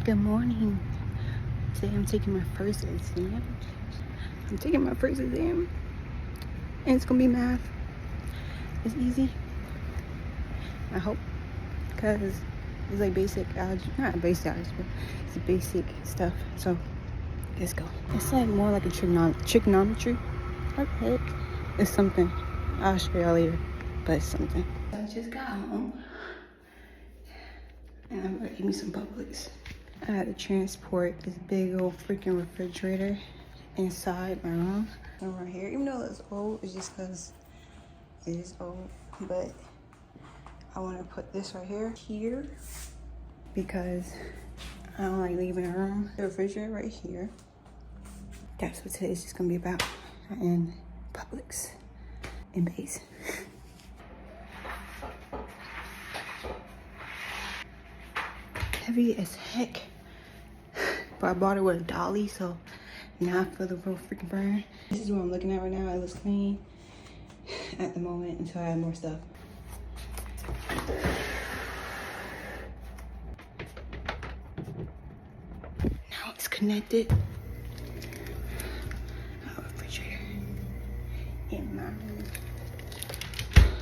Good morning. Today I'm taking my first exam. And it's gonna be math. It's easy, I hope, because it's like basic algebra, not basic algebra, but it's basic stuff. So let's go. It's like more like a trigonometry. What the heck? It's something. I'll show y'all later, but it's something. I just got home and I'm gonna eat me some Publix. I had to transport this big old freaking refrigerator inside my room. And right here, even though it's old, it's just because it is old, but I want to put this right here because I don't like leaving a room. The refrigerator right here. That's what today's just gonna be about. And Publix and base. Heavy as heck. But I bought it with a dolly, so now I feel the real freaking burn. This is what I'm looking at right now. It looks clean at the moment until I add more stuff. Now it's connected. Our refrigerator in my room.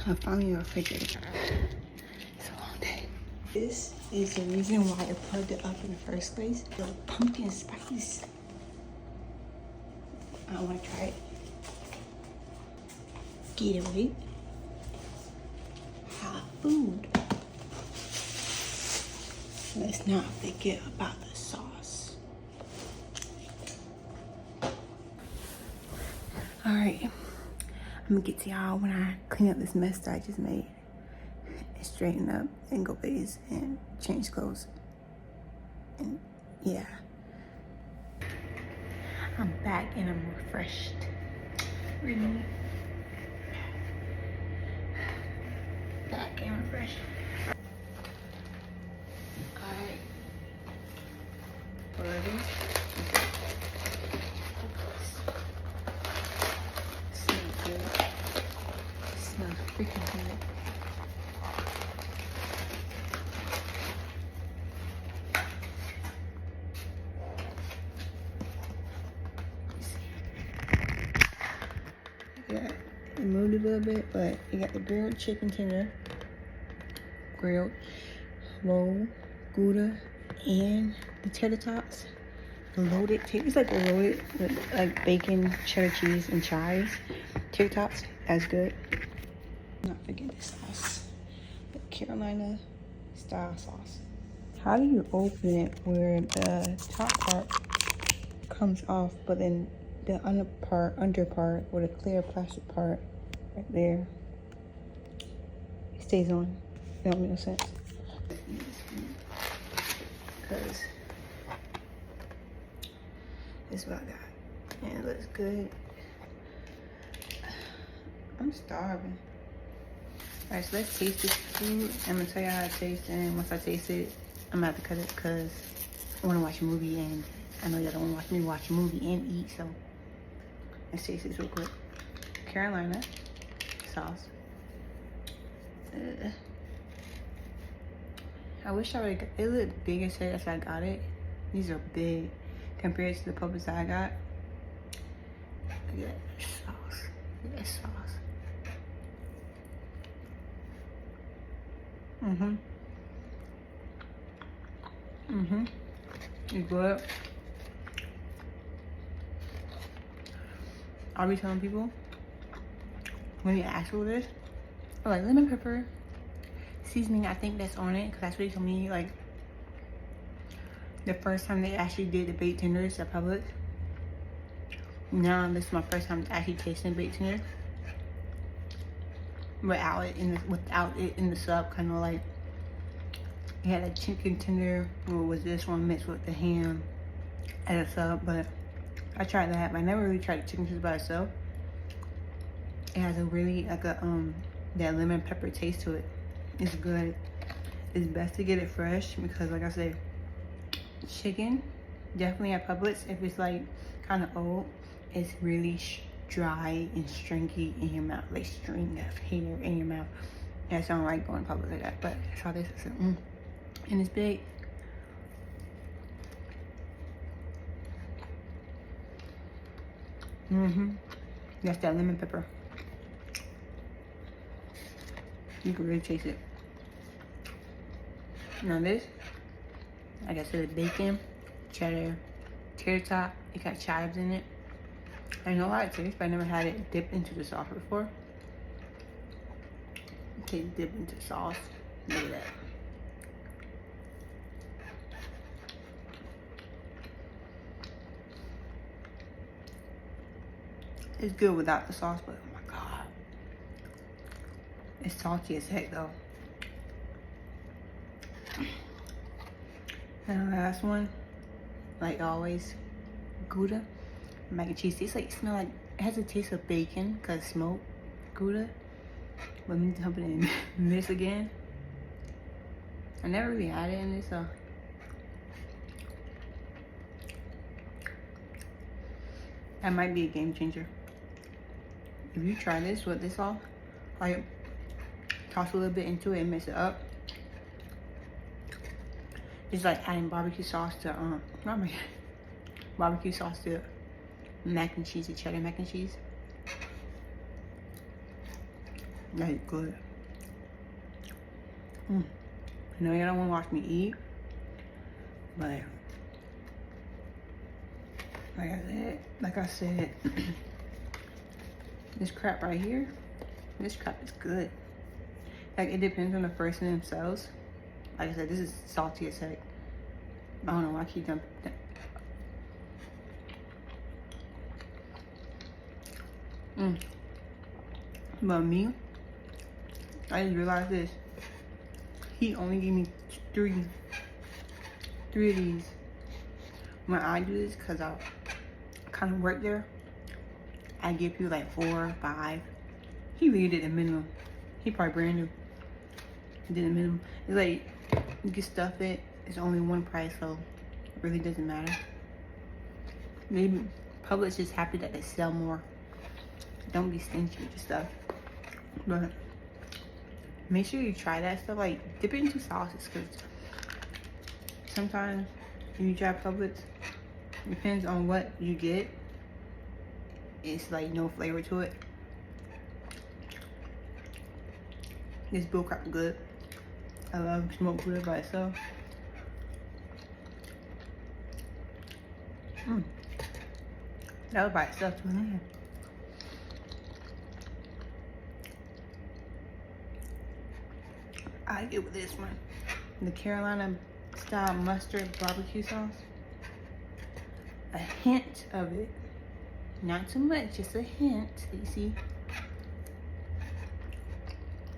I found a refrigerator. It's a long day. This is the reason why I plugged it up in the first place. The pumpkin spice. I want to try it. Gatorade. Hot food. Let's not forget about the sauce. Alright. I'm gonna get to y'all when I clean up this mess that I just made. And straighten up and go bathe and change clothes. And yeah. I'm back and I'm refreshed. Really? Back and refreshed. Alright. Ready? Smells good. Smells freaking good. It moved a little bit, but you got the grilled chicken tender, grilled, roll, Gouda, and the tater tots. The loaded, it's like a loaded with like bacon, cheddar cheese, and chives. Tater tots, that's good. Not forget the sauce, the Carolina style sauce. How do you open it where the top part comes off, but then the under part with a clear plastic part right there stays on? That don't make no sense. Because this is what I got. And it looks good. I'm starving. Alright, so let's taste this food. I'm gonna tell you how it tastes, and once I taste it, I'm gonna have to cut it because I wanna watch a movie, and I know y'all don't wanna watch me watch a movie and eat, so let's taste this real quick. Carolina sauce. I wish I would have got it. Looked big as heck as I got it. These are big compared to the Publix I got. Look at that sauce. Look at that sauce. It's good. I'll be telling people when you ask for this, or like lemon pepper seasoning, I think that's on it, because that's what they told me like the first time they actually did the baked tenders at Publix. Now this is my first time actually tasting baked tender without it in the sub. Kind of like it had a chicken tender, or was this one mixed with the ham as a sub, but I tried that, but I never really tried the chicken tenders by itself. It has a really like a that lemon pepper taste to it. It's good. It's best to get it fresh because, like I said, chicken definitely at Publix, if it's like kind of old, it's really dry and stringy in your mouth, like string of hair in your mouth. And I don't like going Publix like that, but I saw this, I said, and it's big. That's that lemon pepper. You can really taste it. Now this, like I said, bacon, cheddar, tater tot. It got chives in it. I know how it tastes, but I never had it dipped into the sauce before. Okay, dip into sauce. Look at that. It's good without the sauce, but oh my god. It's salty as heck though. And the last one, like always, Gouda mac and cheese. It's like, it smells like, it has a taste of bacon because smoked Gouda. Let me dump it in this again. I never really had it in this, so. That might be a game changer. If you try this with this sauce, like toss a little bit into it and mix it up. It's like adding barbecue sauce to barbecue sauce to mac and cheese, the cheddar mac and cheese. That's good. I know you don't want to watch me eat, but like I said, this crap right here, this crap is good. Like, it depends on the person themselves. Like I said, this is salty as heck. I don't know why I keep dumping that. But me, I just realized this. He only gave me three of these. When I do this, because I kind of work there, I give you like 4 or 5. He really did the minimum. He probably brand new. He did the minimum. It's like, you can stuff it. It's only one price, so it really doesn't matter. Maybe Publix is happy that they sell more. Don't be stingy with stuff. But make sure you try that stuff. Like, dip it into sauces, because sometimes when you try Publix, depends on what you get. It's like no flavor to it. This bullcrap is good. I love smoked Gouda by itself. That was by itself too, man. I get with this one. The Carolina style mustard barbecue sauce. A hint of it. Not too much, just a hint. You see?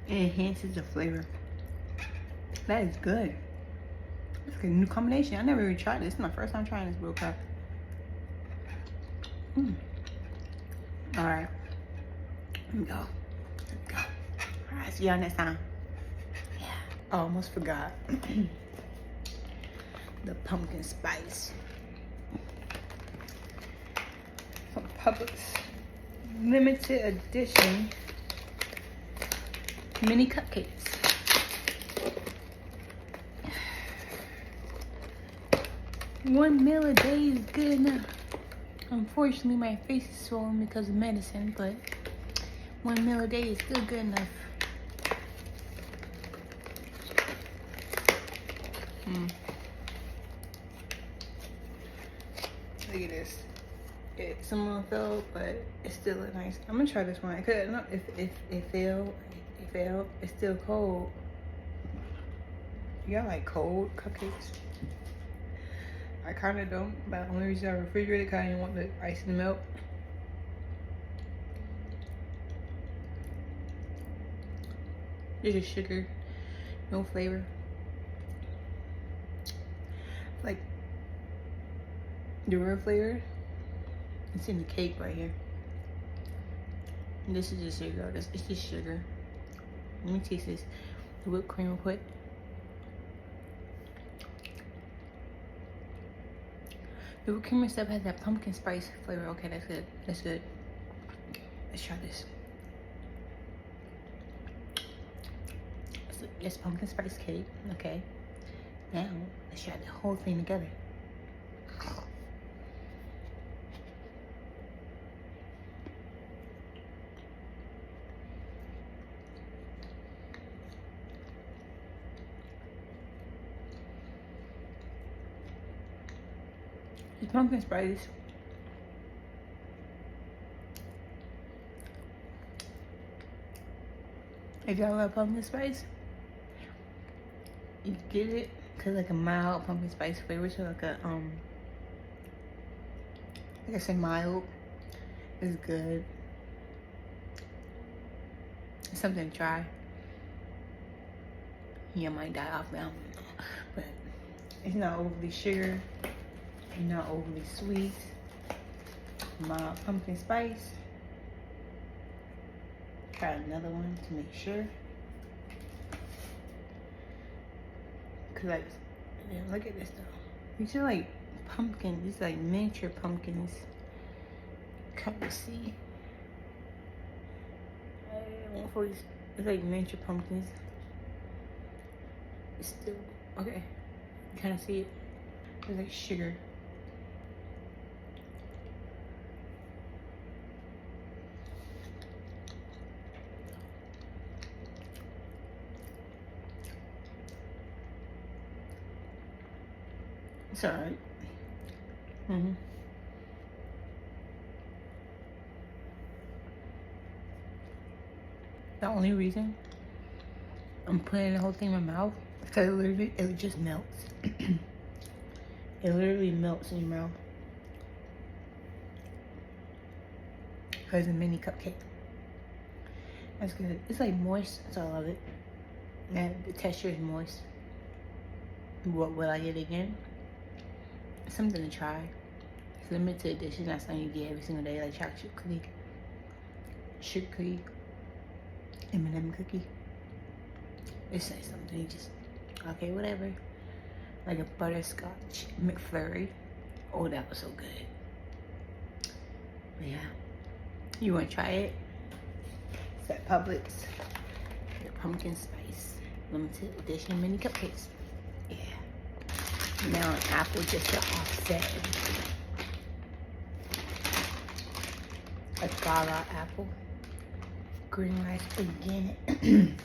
It enhances the flavor. That is good. It's a new combination. I never really tried this. This is my first time trying this bull crap. Alright. Let me go. Let's go. Alright, see y'all next time. Yeah. I almost forgot. The pumpkin spice. From Publix. Limited edition mini cupcakes. One meal a day is good enough. Unfortunately, my face is swollen because of medicine, but one meal a day is still good enough. Look at this. Someone fell, but it's still nice. I'm gonna try this one. If it failed, it's still cold. You got like cold cupcakes? I kind of don't, but the only reason I refrigerated because I didn't want the ice to melt. It's just sugar, no flavor. Like the real flavor, it's in the cake right here. And this is just sugar. It's just sugar. Let me taste this. The whipped cream I put. The whipped cream and stuff has that pumpkin spice flavor. Okay, that's good. That's good. Let's try this. It's pumpkin spice cake. Okay. Now, let's try the whole thing together. It's pumpkin spice. If y'all love pumpkin spice, you get it because like a mild pumpkin spice flavor, so like a like I say mild is good. It's something to try. You might die off now, but it's not overly sugar, not overly sweet. Mild pumpkin spice. Try another one to make sure. Cause like, yeah, look at this though. These are like pumpkin. These are like miniature pumpkins. Can't you see? It's like miniature pumpkins. It's still okay. You kind of see it. It's like sugar. It's alright. The only reason I'm putting the whole thing in my mouth is because it just melts. It literally melts in your mouth. Because it's a mini cupcake. That's good. It's like moist, so I love it. And the texture is moist. What will I get again? Something to try. It's limited edition. That's something you get every single day, like chocolate chip cookie, sugar cookie, M&M cookie. It's like something you just okay, whatever. Like a butterscotch McFlurry. Oh, that was so good. But yeah, you want to try it? It's at Publix. Your pumpkin spice limited edition mini cupcakes. Yeah. Now an apple just to offset everything. A Gouda apple. Green rice again.